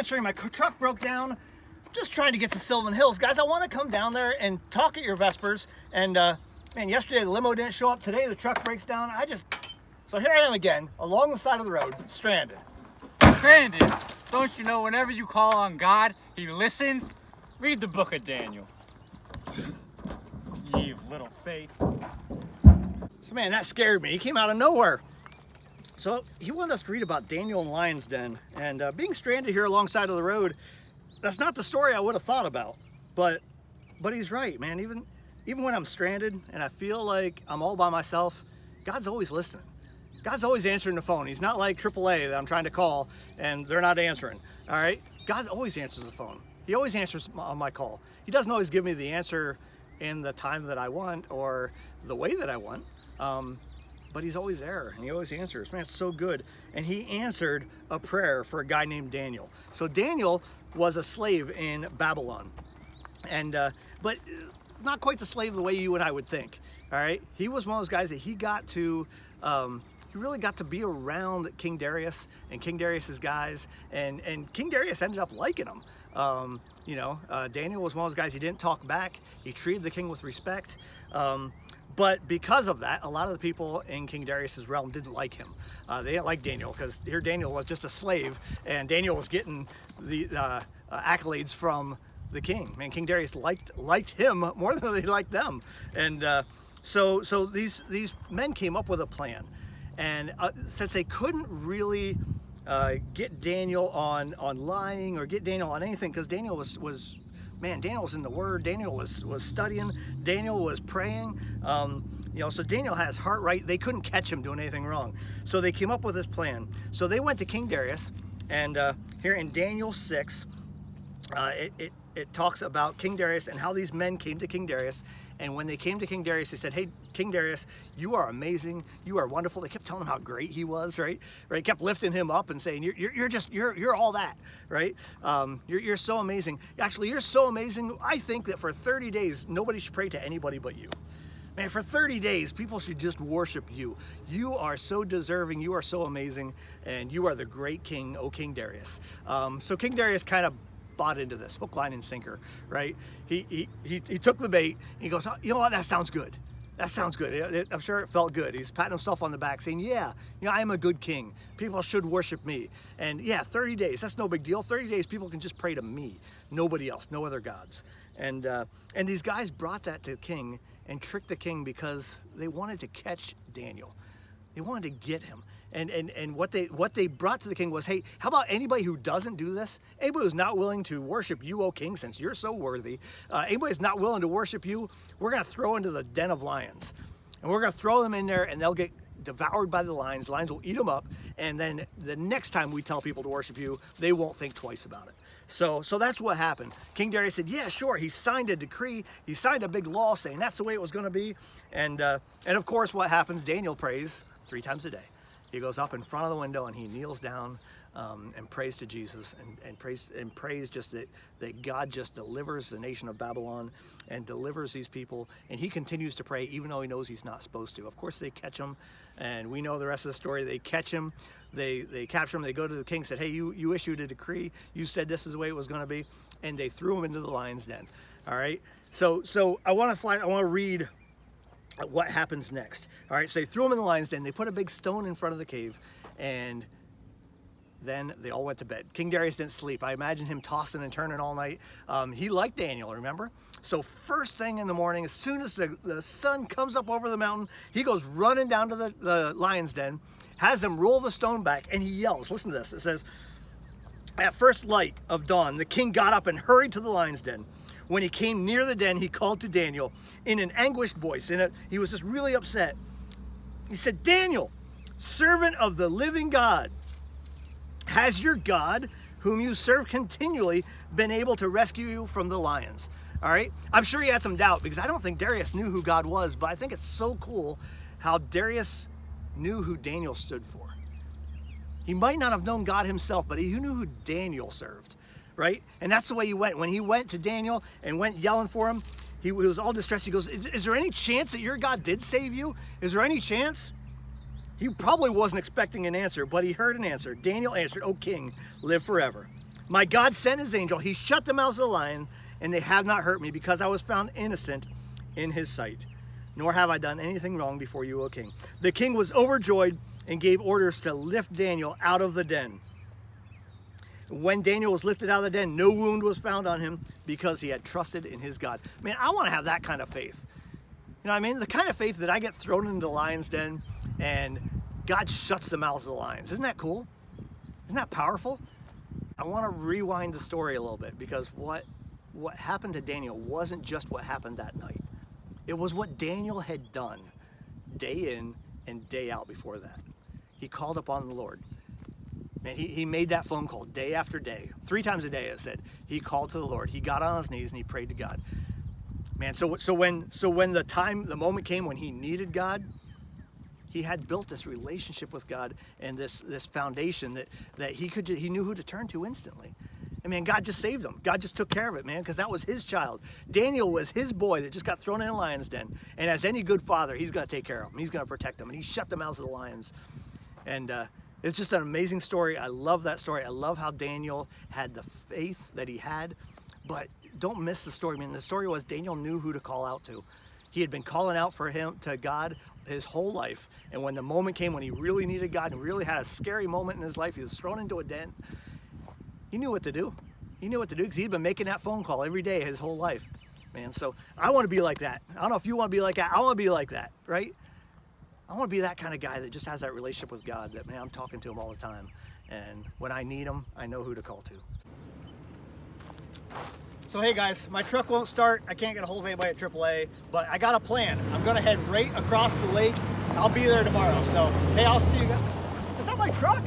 answering. My truck broke down. Just trying to get to Sylvan Hills. Guys, I want to come down there and talk at your Vespers. And, man, yesterday the limo didn't show up. Today the truck breaks down. So here I am again, along the side of the road, stranded. Stranded? Don't you know whenever you call on God, He listens? Read the book of Daniel. Ye of little faith. So, man, that scared me. He came out of nowhere. So he wanted us to read about Daniel and Lion's Den. And being stranded here alongside of the road, that's not the story I would have thought about. But he's right, man. Even when I'm stranded and I feel like I'm all by myself, God's always listening. God's always answering the phone. He's not like AAA that I'm trying to call and they're not answering, all right? God always answers the phone. He always answers on my call. He doesn't always give me the answer in the time that I want or the way that I want, but he's always there and he always answers. Man, it's so good. And he answered a prayer for a guy named Daniel. So Daniel was a slave in Babylon, and but not quite the slave the way you and I would think, all right? He was one of those guys that he really got to be around King Darius and King Darius's guys, and King Darius ended up liking him. Daniel was one of those guys, he didn't talk back. He treated the king with respect. But because of that, a lot of the people in King Darius's realm didn't like him. They didn't like Daniel because here Daniel was just a slave, and Daniel was getting the accolades from the king. Man, King Darius liked him more than they liked them. And so these men came up with a plan. And since they couldn't really get Daniel on lying or get Daniel on anything, because Daniel was Daniel was in the Word. Daniel was studying. Daniel was praying. So Daniel had his heart right. They couldn't catch him doing anything wrong. So they came up with this plan. So they went to King Darius, and here in Daniel 6, it talks about King Darius and how these men came to King Darius. And when they came to King Darius, they said, "Hey, King Darius, you are amazing. You are wonderful." They kept telling him how great he was, right? Kept lifting him up and saying, "You're all that, right? You're so amazing. Actually, you're so amazing. I think that for 30 days, nobody should pray to anybody but you. Man, for 30 days, people should just worship you. You are so deserving. You are so amazing, and you are the great king, O King Darius." So King Darius kind of bought into this, hook, line, and sinker, right? He took the bait. And he goes, "Oh, you know what? That sounds good. That sounds good." I'm sure it felt good. He's patting himself on the back, saying, "Yeah, I am a good king. People should worship me. And yeah, 30 days. That's no big deal. 30 days, people can just pray to me, nobody else, no other gods." And these guys brought that to the king and tricked the king because they wanted to catch Daniel. They wanted to get him. And what they brought to the king was, "Hey, how about anybody who doesn't do this? Anybody who's not willing to worship you, O king, since you're so worthy, anybody who's not willing to worship you, we're going to throw into the den of lions. And we're going to throw them in there, and they'll get devoured by the lions. The lions will eat them up, and then the next time we tell people to worship you, they won't think twice about it." So that's what happened. King Darius said, "Yeah, sure." He signed a decree. He signed a big law saying that's the way it was going to be. And of course, what happens? Daniel prays 3 times a day. He goes up in front of the window and he kneels down and prays to Jesus and prays just that God just delivers the nation of Babylon and delivers these people. And he continues to pray even though he knows he's not supposed to. Of course, they catch him, and we know the rest of the story. They catch him, they capture him. They go to the king, said, "Hey, you issued a decree. You said this is the way it was going to be," and they threw him into the lion's den. All right. So I want to read what happens next. All right, so they threw him in the lion's den. They put a big stone in front of the cave, and then they all went to bed. King Darius didn't sleep. I imagine him tossing and turning all night. He liked Daniel, remember? So first thing in the morning, as soon as the sun comes up over the mountain, he goes running down to the lion's den, has them roll the stone back, and he yells. Listen to this. It says, "At first light of dawn, the king got up and hurried to the lion's den. When he came near the den, he called to Daniel in an anguished voice. He was just really upset. He said, 'Daniel, servant of the living God, has your God, whom you serve continually, been able to rescue you from the lions?'" All right? I'm sure he had some doubt because I don't think Darius knew who God was, but I think it's so cool how Darius knew who Daniel stood for. He might not have known God himself, but he knew who Daniel served. Right? And that's the way he went. When he went to Daniel and went yelling for him, he was all distressed. He goes, is there any chance that your God did save you? Is there any chance? He probably wasn't expecting an answer, but he heard an answer. Daniel answered, "O king, live forever. My God sent his angel. He shut the mouths of the lion, and they have not hurt me, because I was found innocent in his sight. Nor have I done anything wrong before you, O king. The king was overjoyed and gave orders to lift Daniel out of the den. When Daniel was lifted out of the den, no wound was found on him, because he had trusted in his God. Man, I want to have that kind of faith. You know what I mean? The kind of faith that I get thrown into the lion's den and God shuts the mouths of the lions. Isn't that cool? Isn't that powerful? I want to rewind the story a little bit, because what happened to Daniel wasn't just what happened that night. It was what Daniel had done day in and day out before that. He called upon the Lord. Man, he made that phone call day after day. 3 times a day, it said. He called to the Lord. He got on his knees and he prayed to God. Man, so when the moment came when he needed God, he had built this relationship with God and this foundation that he knew who to turn to instantly. And man, God just saved him. God just took care of it, man, because that was his child. Daniel was his boy that just got thrown in a lion's den. And as any good father, he's going to take care of him. He's going to protect him. And he shut the mouths of the lions. And it's just an amazing story. I love that story. I love how Daniel had the faith that he had. But don't miss the story. I mean, the story was Daniel knew who to call out to. He had been calling out for him to God his whole life. And when the moment came when he really needed God and really had a scary moment in his life, he was thrown into a den. He knew what to do. He knew what to do because he'd been making that phone call every day his whole life. Man, so I want to be like that. I don't know if you want to be like that. I want to be like that, right? I want to be that kind of guy that just has that relationship with God that, man, I'm talking to him all the time. And when I need him, I know who to call to. So hey guys, my truck won't start. I can't get a hold of anybody at AAA, but I got a plan. I'm gonna head right across the lake. I'll be there tomorrow. So hey, I'll see you guys. Is that my truck?